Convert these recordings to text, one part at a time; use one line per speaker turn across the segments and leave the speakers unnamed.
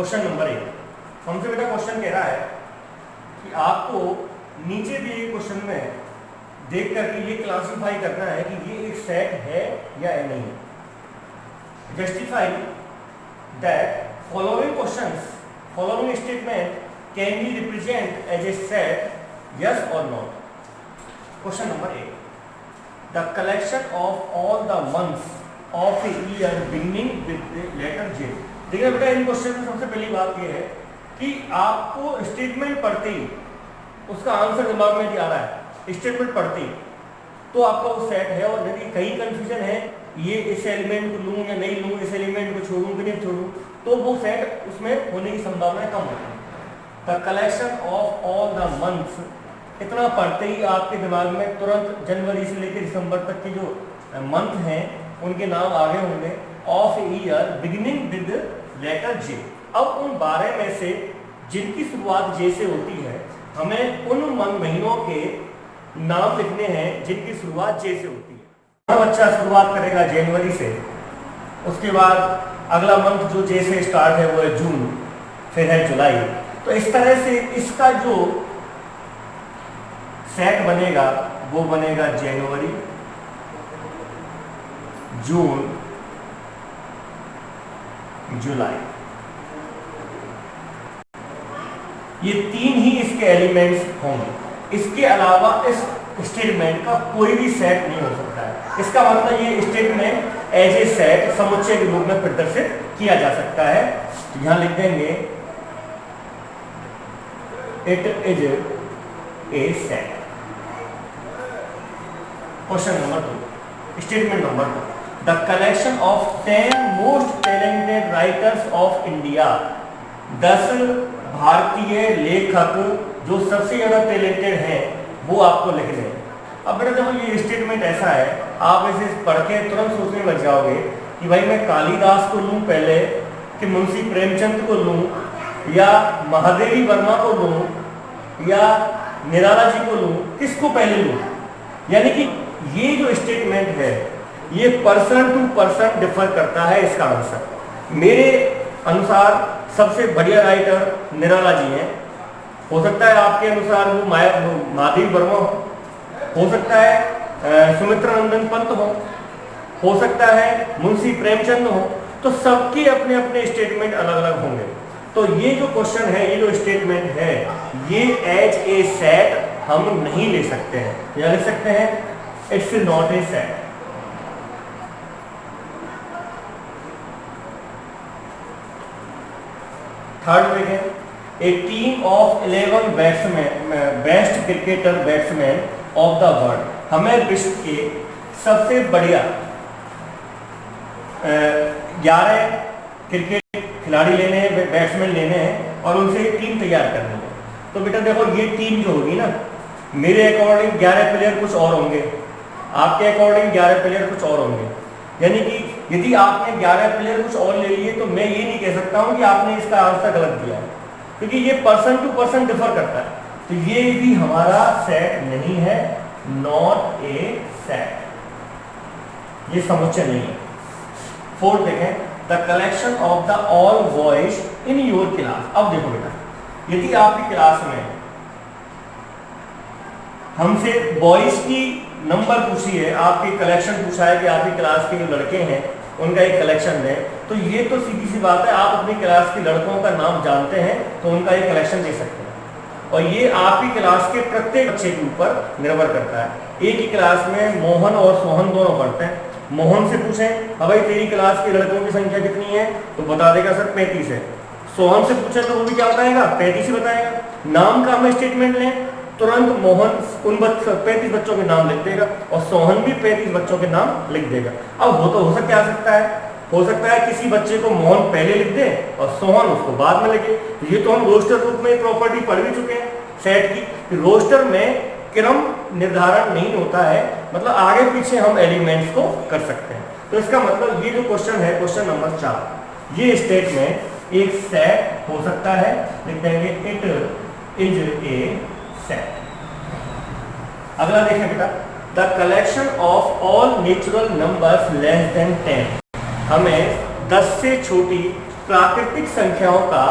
Question number 1 हमसे बेटा question कह रहा है कि आपको नीचे दिए क्वेश्चन में देख करके ये क्लासिफाई करना है कि ये एक सेट है या नहीं है। Justify that following statement can be represent as a set, yes और not. Question number 1, the collection of all the months of a year beginning with the letter J. देखिए बेटा इन क्वेश्चन में सबसे पहली बात यह है कि आपको स्टेटमेंट पढ़ते ही उसका आंसर दिमाग में आ रहा है। स्टेटमेंट पढ़ते ही तो आपका वो सेट है, और यदि कहीं कंफ्यूजन है ये इस एलिमेंट को लूं या नहीं लूं, इस एलिमेंट को छोड़ूं कि नहीं छोड़ूं, तो वो सेट उसमें होने की संभावना कम होती है। The collection of all the months, इतना पढ़ते ही आपके दिमाग में तुरंत जनवरी से लेकर दिसंबर तक के जो मंथ हैं उनके नाम आगे होंगे। Of year beginning with letter J. अब उन 12 में से जिनकी शुरुआत जे से होती है, हमें उन महीनों के नाम लिखने हैं जिनकी शुरुआत जे से होती है। बच्चा शुरुआत करेगा जनवरी से, उसके बाद अगला मंथ जो जे से स्टार्ट है वो है जून, फिर है जुलाई। तो इस तरह से इसका जो सेट बनेगा वो बनेगा जनवरी, जून, जुलाई। ये 3 ही इसके एलिमेंट्स होंगे। इसके अलावा इस स्टेटमेंट का कोई भी सेट नहीं हो सकता है। इसका मतलब ये स्टेटमेंट एज ए सेट समुच्चय के रूप में प्रदर्शित किया जा सकता है। तो यहां लिख देंगे it is a set. Question number 2, statement number 2, the collection of 10 most talented writers of India. 10 भारतीय लेखक जो सबसे ज्यादा टैलेंटेड हैं वो आपको लिखने हैं। अब बेटा देखो ये स्टेटमेंट ऐसा है, आप इसे पढ़ के तुरंत सोचने लग जाओगे कि भाई मैं कालिदास को लूं पहले, कि मुंशी प्रेमचंद को लूं, या महादेवी वर्मा को लूं, या निराला जी को लूं, किसको पहले लूं। यानी कि ये जो स्टेटमेंट है ये पर्सन टू पर्सन डिफर करता है इसका आंसर। मेरे अनुसार सबसे बढ़िया राइटर निराला जी हैं, हो सकता है आपके अनुसार वो महादेवी वर्मा हो सकता है सुमित्रा नंदन पंत हो सकता है मुंशी प्रेमचंद हो। तो सबके अपने अपने स्टेटमेंट अलग अलग होंगे। तो ये जो क्वेश्चन है, ये जो स्टेटमेंट है, ये एज ए सेट हम नहीं ले सकते हैं। या लिख सकते हैं it's not a set. Third देखें, a team of 11 best cricketer batsman of the world. हमें विश्व के सबसे बढ़िया 11 क्रिकेट खिलाड़ी लेने हैं, बैट्समैन लेने हैं, और उनसे एक टीम तैयार करनी है। तो बेटा देखो ये टीम जो होगी ना, मेरे अकॉर्डिंग 11 प्लेयर कुछ और होंगे, आपके अकॉर्डिंग 11 प्लेयर कुछ और होंगे। यानी कि यदि आपने 11 प्लेयर कुछ और ले लिए तो मैं ये नहीं कह सकता हूं कि आपने इसका आंसर गलत दिया है, क्योंकि ये पर्सन टू पर्सन डिफर करता है। तो ये भी हमारा सेट नहीं है, नॉट ए सेट, ये समुच्चय नहीं है। फोर्थ देखें, the collection of the all boys in your class. अब देखो बेटा, यदि आपकी क्लास में हमसे बॉयज की नंबर पूछी है, आपकी कलेक्शन पूछा है कि आपकी क्लास के जो लड़के हैं उनका एक कलेक्शन है, तो ये तो सीधी सी बात है, आप अपनी क्लास के लड़कों का नाम जानते हैं तो उनका एक कलेक्शन दे सकते हैं। और ये आपकी क्लास के प्रत्येक बच्चे के ऊपर निर्भर करता है। एक ही क्लास में मोहन और सोहन दोनों पढ़ते हैं। मोहन से पूछें भाई तेरी क्लास के लड़कों की संख्या कितनी है, तो बता देगा सर 35 है। सोहन से पूछे तो वो भी क्या बताएगा, 35 ही बताएगा। नाम का हम स्टेटमेंट लें, तुरंत मोहन उन 35 बच्चों के नाम लिख देगा और सोहन भी 35 बच्चों के नाम लिख देगा। अब वो तो हो सकता है किसी बच्चे को मोहन पहले लिख दे और सोहन उसको बाद में लिखे। तो ये तो हम रोस्टर रूप में प्रॉपर्टी पढ़ भी चुके हैं सेट की। रोस्टर में क्रम निर्धारण नहीं होता है, मतलब आगे पीछे हम एलिमेंट्स को कर सकते हैं। तो इसका मतलब ये जो क्वेश्चन है, क्वेश्चन नंबर 4, ये स्टेटमेंट एक सेट हो सकता है। लिख देंगे इट इज ए सेट। अगला देखें बेटा, the collection of all natural numbers less than 10। हमें 10 से छोटी प्राकृतिक संख्याओं का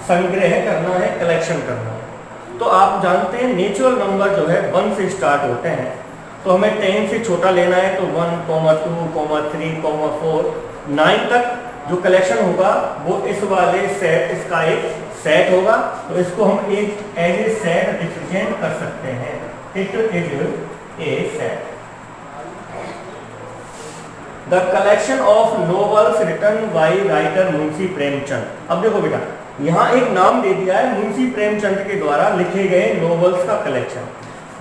संग्रह करना है, कलेक्शन करना है। तो आप जानते हैं नेचुरल नंबर जो है 1 से स्टार्ट होते हैं, तो हमें 10 से छोटा लेना है तो 1, 2, 3, 4, 9 तक जो कलेक्शन होगा वो इस वाले सेट, इसका एक सेट होगा। तो इसको हम एक एज ए सेट रिप्रेजेंट कर सकते हैं। It is a set. The collection of novels written by writer Munshi Premchand. अब देखो बेटा, यहाँ एक नाम दे दिया है मुंशी प्रेमचंद के द्वारा लिखे गए नोवेल्स का कलेक्शन।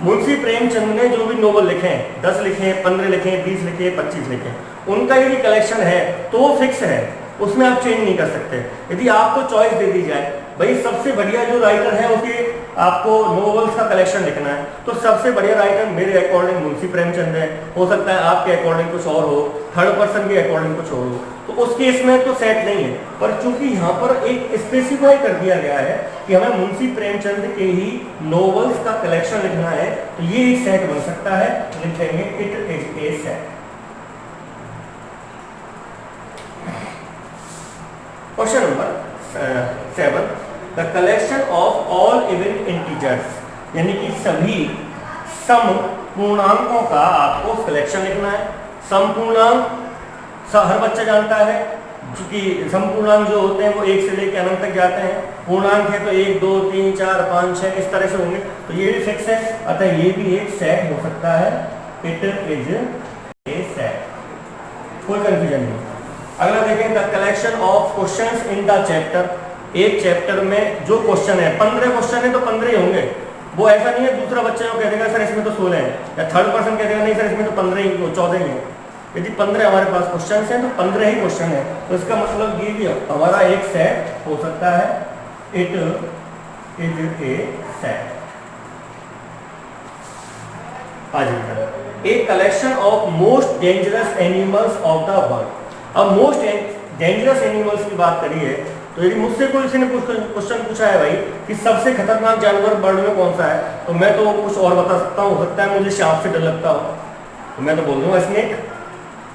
मुंशी प्रेमचंद ने जो भी नोवेल लिखे हैं, 10 लिखे हैं, 15 लिखे हैं, 20 लिखे हैं, 25 लिखे हैं, उनका यदि कलेक्शन है तो वो फिक्स है, उसमें आप चेंज नहीं कर सकते। यदि आपको चॉइस दे दी जाए भाई सबसे बढ़िया जो राइटर है उसके आपको नोवेल्स का कलेक्शन लिखना है, तो सबसे बढ़िया राइटर मेरे अकॉर्डिंग मुंशी प्रेमचंद है। हो सकता है आपके अकॉर्डिंग कुछ और हो, थर्ड पर्सन के अकॉर्डिंग कुछ और हो, तो उस केस में तो सेट नहीं है। पर चूंकि यहाँ पर एक स्पेसिफाई कर दिया गया है कि हमें मुंशी प्रेमचंद के ही नोवेल्स का कलेक्शन लिखना है, तो ये एक सेट बन सकता है। लिखेंगे it is a set. Question number 7, the collection of all even integers, यानी कि सभी सम पूर्णांकों का आपको कलेक्शन लिखना है। सम पूर्णांक हर बच्चा जानता है, क्योंकि सम पूर्णांक जो होते हैं वो 1 से लेकर अनंत तक जाते हैं। पूर्णांक है तो 1, 2, 3, 4, 5, 6 इस तरह से होंगे, तो ये भी फिक्स है, अतः ये भी एक सेट हो सकता है। इट इज ए सेट, कोई कंफ्यूजन नहीं। अगला देखें, the collection of questions in the chapter. एक चैप्टर में जो क्वेश्चन है, 15 क्वेश्चन है तो 15 ही होंगे। वो ऐसा नहीं है दूसरा बच्चा कह देगा सर इसमें तो 16 है, या थर्ड पर्सन कह देगा नहीं सर इसमें तो 15 ही 14 ही है। यदि 15 हमारे पास क्वेश्चन हैं तो 15 ही क्वेश्चन है, तो इसका मतलब ये भी हमारा एक सेट हो सकता है। It is a set. A collection of most dangerous animals of the world. अब मोस्ट डेंजरस एनिमल्स की बात करिए तो यदि मुझसे कोई किसी ने क्वेश्चन पूछा है भाई कि सबसे खतरनाक जानवर वर्ल्ड में कौन सा है, तो मैं तो कुछ और बता सकता हूँ। हो सकता है मुझे सांप से डर लगता हो, तो मैं तो बोल दूंगा स्नेक।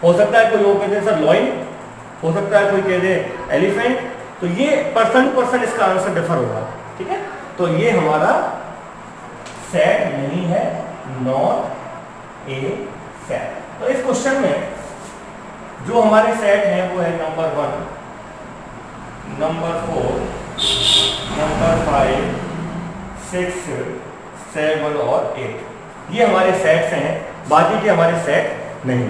हो सकता है कोई लोग कहते हैं सर लॉइन, हो सकता है कोई कह दे एलिफेंट। तो ये पर्सन टू पर्सन इसका आंसर डिफर होगा, ठीक है। तो ये हमारा सेट नहीं है, नॉट ए सेट। तो इस क्वेश्चन में जो हमारे सेट हैं वो है नंबर 1, नंबर 4, नंबर 5, 6, 7 और 8। ये हमारे सेट्स हैं, बाकी के हमारे सेट नहीं।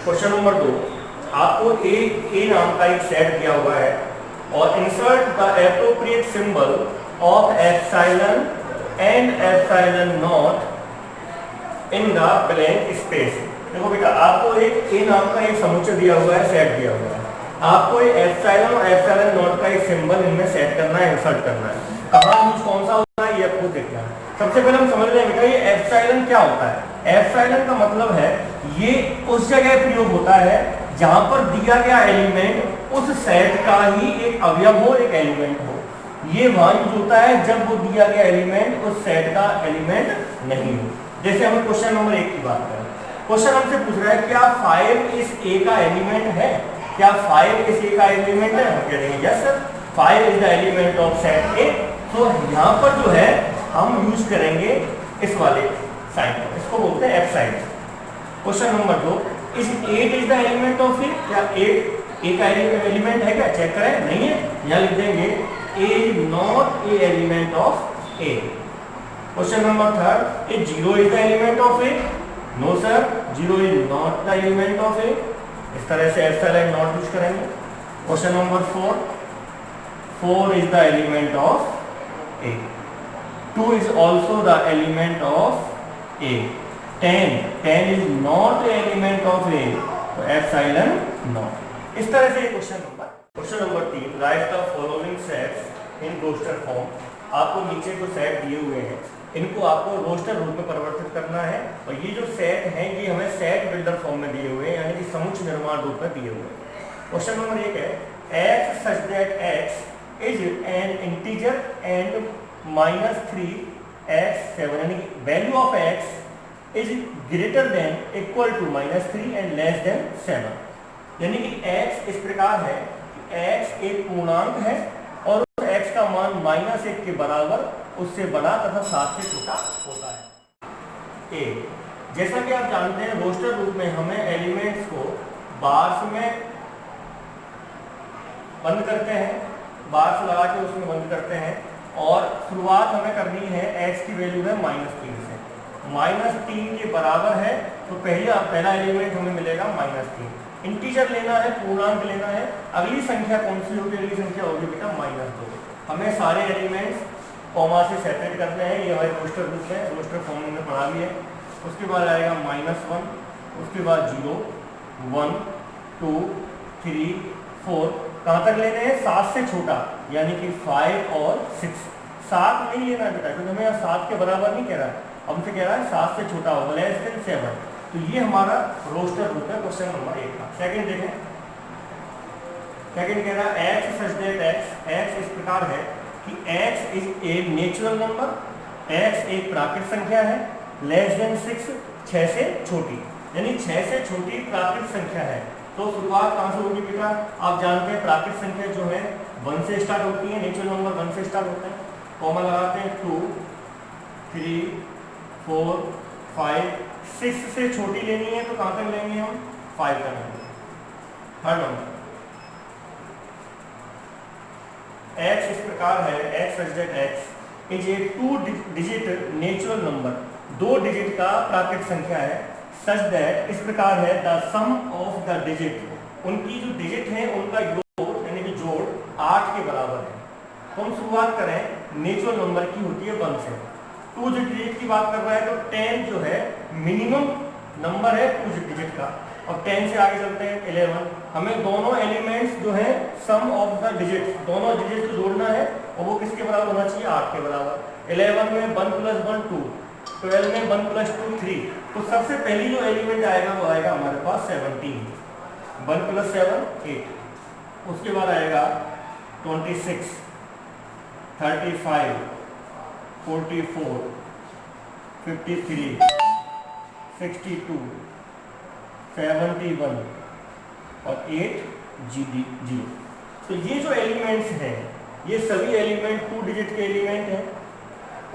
क्वेश्चन नंबर 2, आपको ए नाम का एक सेट दिया हुआ है और insert the appropriate symbol of epsilon and epsilon not in the blank space. देखो बेटा, आपको एक ए नाम का एक समुच्चय दिया हुआ है, सेट दिया हुआ है। आपको एप्सिलॉन और एप्सिलॉन नॉट का एक सिंबल इनमें सेट करना है, इंसर्ट करना है। कहाँ यूज कौन सा होता है ये आपको देखना है। सबसे पहले हम समझ लें बेटा ये एप्सिलॉन क्या होता है। एप्सिलॉन का मतलब है ये उस जगह प्रयोग होता है जहां पर दिया गया एलिमेंट उस सेट का ही एक अवयव हो, एक एलिमेंट हो। ये वहां यूज होता है जब वो दिया गया एलिमेंट उस सेट का एलिमेंट नहीं हो। जैसे हम क्वेश्चन नंबर 1 की बात करें, क्वेश्चन हमसे पूछ रहा है क्या 5 इस ए का एलिमेंट है, क्या 5 इस ए का एलिमेंट है। हम कह देंगे yes sir, 5 is the element of set ए। तो यहाँ पर जो है हम यूज करेंगे इस वाले साइन को, इसको बोलते हैं epsilon. Question number 2, is 8 is the element of A. क्या 8 ए का एलिमेंट है क्या, चेक करें, नहीं है। यहाँ लिख देंगे A is not a element of A. Question number 3, is 0 is the element of A. No sir, 0 is not the element of A. इस तरह से एप्सिलॉन नॉट यूज करेंगे। Question number 4, 4 is the element of A. 2 is also the element of A. 10 is not the element of A. तो epsilon not. इस तरह से question number 3, write the following sets in roster form. आपको नीचे जो set दिए हुए हैं इनको आपको रोस्टर रूप में परिवर्तित करना है, और ये जो सेट हैं ये हमें सेट बिल्डर फॉर्म में दिए हुए हैं, यानी कि समुच्चय निर्माण रूप में दिए हुए हैं। क्वेश्चन नंबर 1 है, x such that x is an integer and -3x7, यानी कि value of x is greater than equal to -3 and less than 7। यानी कि x इस प्रकार है कि x एक पूर्णांक है और x का मान -1 के बराबर, उससे बड़ा तथा 7 से छोटा होता है। ए, जैसा कि आप जानते हैं रोस्टर रूप में हमें एलिमेंट्स को बार्स में बंद करते हैं, बार्स लगा के उसमें बंद करते हैं और शुरुआत हमें करनी है x की वैल्यू है -3 से। -3 के बराबर है तो पहला एलिमेंट हमें मिलेगा -3। इंटीजर लेना है, पूर्णांक लेना है। अगली संख्या कौन सी होगी? अगली संख्या होगी बेटा -2। हमें सारे एलिमेंट्स कॉमा से सेपरेट करने हैं। ये हमारे रोस्टर रूप है, रोस्टर फॉर्म में पढ़ा भी है। उसके बाद आएगा -1, उसके बाद 0, 1, 2, 3, 4। कहाँ तक लेने हैं? 7 से छोटा, यानी कि 5 और 6। 7 नहीं लेना है बेटा, क्योंकि हमें यहाँ 7 के बराबर नहीं कह रहा है, हमसे कह रहा है 7 से छोटा होगा, <7। तो ये हमारा रोस्टर रूप है क्वेश्चन नंबर 1 का। सेकंड देखें, सेकंड कह रहा है x सच दैट x इस प्रकार है कि x is a natural number, x एक प्राकृतिक संख्या है, <6, 6 से छोटी, यानी 6 से छोटी प्राकृतिक संख्या है। तो शुरुआत कहाँ से होगी बेटा? आप जानते हैं प्राकृतिक संख्या जो है 1 से स्टार्ट होती है, नेचुरल नंबर 1 से स्टार्ट होते हैं। कॉमा लगाते हैं 2, 3, 4, 5, 6 से छोटी लेनी है तो कहाँ तक लेंगे हम? 5 तक लेंगे। थर्ड नंबर x इस प्रकार है, x such that x is a 2 digit natural number, 2 digit का प्राकृतिक संख्या है। सच दैट इस प्रकार है the sum of the digit, उनकी जो डिजिट है उनका योग यानी कि जोड़ 8 के बराबर है। तो हम शुरुआत करें नेचुरल नंबर की होती है 1 से। 2 डिजिट की बात कर रहा है तो 10 जो है मिनिमम नंबर है 2 डिजिट का, और 10 से आगे चलते हैं 11। हमें दोनों एलिमेंट्स जो है सम ऑफ द डिजिट, दोनों डिजिट को जोड़ना है और वो किसके बराबर होना चाहिए? 8 के बराबर। 11 में 1 + 1 2, 12 में 1 + 2 3। तो सबसे पहली जो एलिमेंट आएगा वो आएगा हमारे पास 17। 1 + 7 8। उसके बाद आएगा 26, 35, 44, 53, 62, 71 और 8 0। तो ये जो एलिमेंट्स हैं ये सभी एलिमेंट 2 डिजिट के एलिमेंट हैं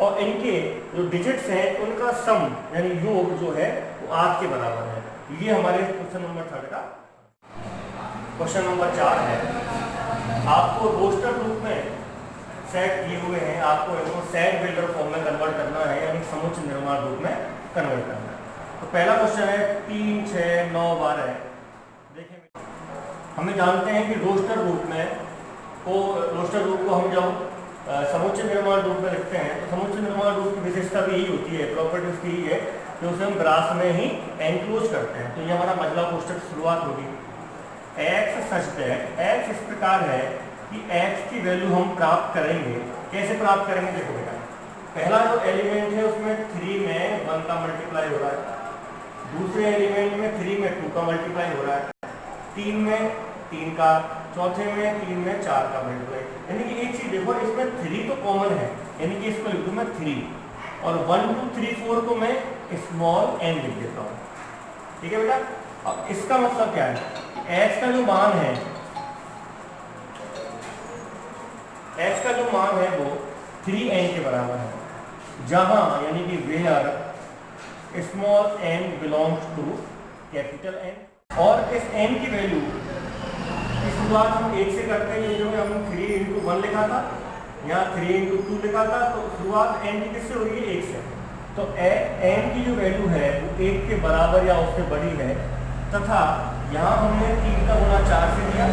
और इनके जो डिजिट्स हैं उनका सम यानी योग जो है वो 8 के बराबर है। ये हमारे क्वेश्चन नंबर 3 का। क्वेश्चन नंबर 4 है, आपको रोस्टर रूप में सेट दिए हुए हैं, आपको इनको सेट बिल्डर फॉर्म में कन्वर्ट करना है, यानी समुच्चय निर्माण रूप में कन्वर्ट करना है। तो पहला क्वेश्चन है 3, 6, 9, 12। देखिए हमें जानते हैं कि रोस्टर रूप को हम जब समुच्चय निर्माण रूप में लिखते हैं तो समुच्चय निर्माण रूप की विशेषता भी यही होती है, प्रॉपर्टी उसकी यही है कि उसे हम ग्राफ में ही एनक्लोज करते हैं। तो ये हमारा पहला कोष्टक शुरुआत होगी। x सच दैट x इस प्रकार है कि x की वैल्यू हम प्राप्त करेंगे। कैसे प्राप्त करेंगे? देखो बेटा, पहला जो एलिमेंट है उसमें 3 में 1 का मल्टीप्लाई हो रहा है, दूसरे एलिमेंट में 3 में 2 का मल्टीप्लाई हो रहा है, 3 में 3 का, चौथे में 3 में 4 का मल्टीप्लाई। यानी कि एक चीज देखो, इसमें 3 तो कॉमन है, यानी कि इसको लिख दूं मैं 3 और 1 2 3 4 को मैं स्मॉल n लिख देता हूँ। ठीक है बेटा। अब इसका मतलब क्या है? x का जो मान है, x का जो मान है वो 3n के बराबर है, जहां यानी कि where small n belongs to capital N। और इस n की वैल्यू की शुरुआत हम 1 से करते हैं। ये जो हमने 3 × 1 लिखा था, यहाँ 3 × 2 लिखा था, तो शुरुआत n की किससे हो रही है? 1 से। तो n की जो वैल्यू है वो 1 के बराबर या उससे बड़ी है, तथा यहाँ हमने 3 का गुणा 4 से दिया,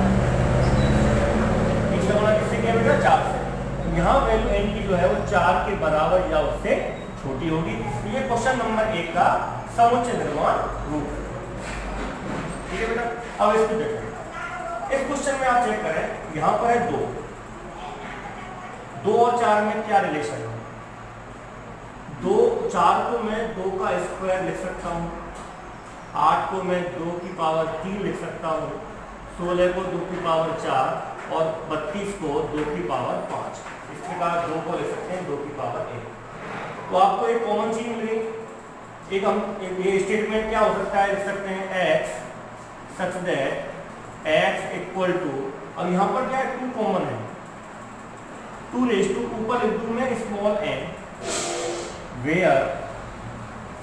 3 का गुणा किससे किया बेटा? 4 से। तो यहाँ वैल्यू n की जो है वो 4 के बराबर या उससे छोटी होगी। तो ये क्वेश्चन नंबर 1 का समुच्चय निर्माण रूप है। ठीक है बेटा। अब इसको देखें, इस क्वेश्चन में आप चेक करें, यहाँ पर है 2 और 4 में क्या रिलेशन है? 4 को मैं 2 का स्क्वायर लिख सकता हूँ, 8 को मैं 2 की पावर 3 लिख सकता हूँ, 16 को 2 की पावर 4 और 32 को 2 की पावर 5। इस प्रकार 2 को लिख सकते हैं 2 की पावर 1। तो आपको एक कॉमन चीज मिल गई। ये स्टेटमेंट क्या हो सकता है? लिख सकते हैं x such that x equal to, अब यहाँ पर क्या है, 2 कॉमन है, 2 रेज टू ऊपर लिख दूं मैं स्मॉल n, वेयर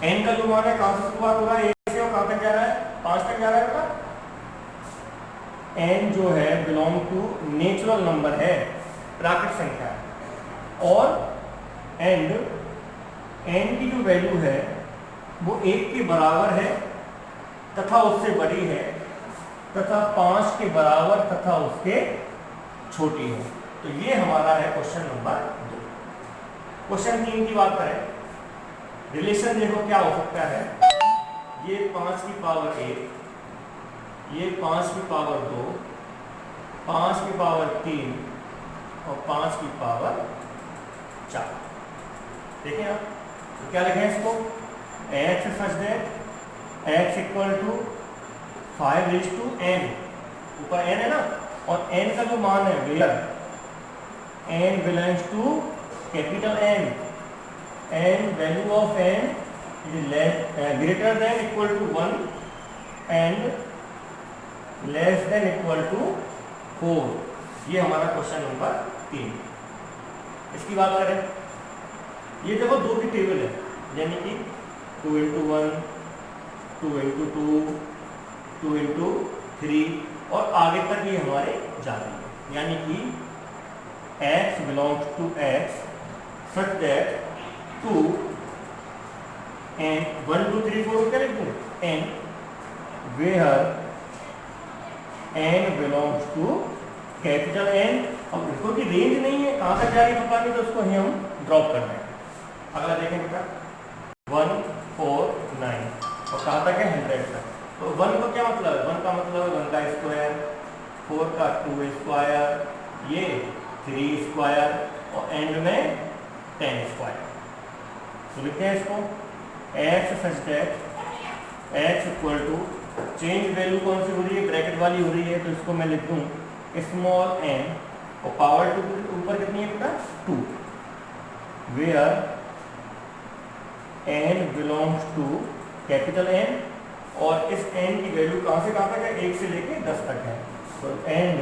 n का जो मान है कहाँ से शुरुआत हो रहा है, 1 से और कहाँ तक जा रहा है, 5 तक जा रहा है बेटा। n जो है बिलोंग टू नेचुरल नंबर है, प्राकृत संख्या है, और एंड n की जो वैल्यू है वो 1 के बराबर है तथा उससे बड़ी है, तथा 5 के बराबर तथा उसके छोटी है। तो ये हमारा है क्वेश्चन नंबर 2। क्वेश्चन 3 की बात करें, रिलेशन देखो क्या हो सकता है, ये 5 की पावर 1, ये 5 की पावर 2, 5 की पावर 3 और 5 की पावर 4। देखिए आप तो क्या लिखें इसको, x such that x equal to 5 raise to n, ऊपर n है ना, और n का जो मान है where n belongs to capital N, and value of n is greater than equal to 1 and less than equal to 4। ये हमारा क्वेश्चन नंबर 3। इसकी बात करें, ये देखो 2 की टेबल है, यानी कि 2 into 1, 2 into 2, 2 into 3 और आगे तक ये हमारे जाते हैं, यानी कि x belongs to x such that 2 and 1 2 3 4 क्या लिख दूं, n where n belongs to capital N। अब इसको की रेंज नहीं है, कहाँ तक जा रही है पता नहीं, तो उसको ही हम ड्रॉप करना है। अगला देखें बेटा 1 4 9 और कहाँ तक है 100 तक। तो 1 का क्या मतलब है, 1 का मतलब है 1 का स्क्वायर, 4 का 2 स्क्वायर, ये 3 स्क्वायर और एंड में 10 स्क्वायर। तो लिखते हैं इसको x such that x equal to, change value कौन सी हो रही है, ब्रैकेट वाली हो रही है, तो इसको मैं लिख दूं स्मॉल n और पावर 2 के ऊपर कितनी है बेटा 2, where n belongs to capital N और इस n की वैल्यू कहाँ से कहाँ तक है, 1 से लेके 10 तक है। तो and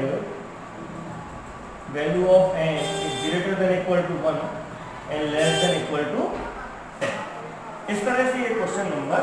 value of n is greater than equal to 1 and less than equal to 10। इस तरह से ये क्वेश्चन नंबर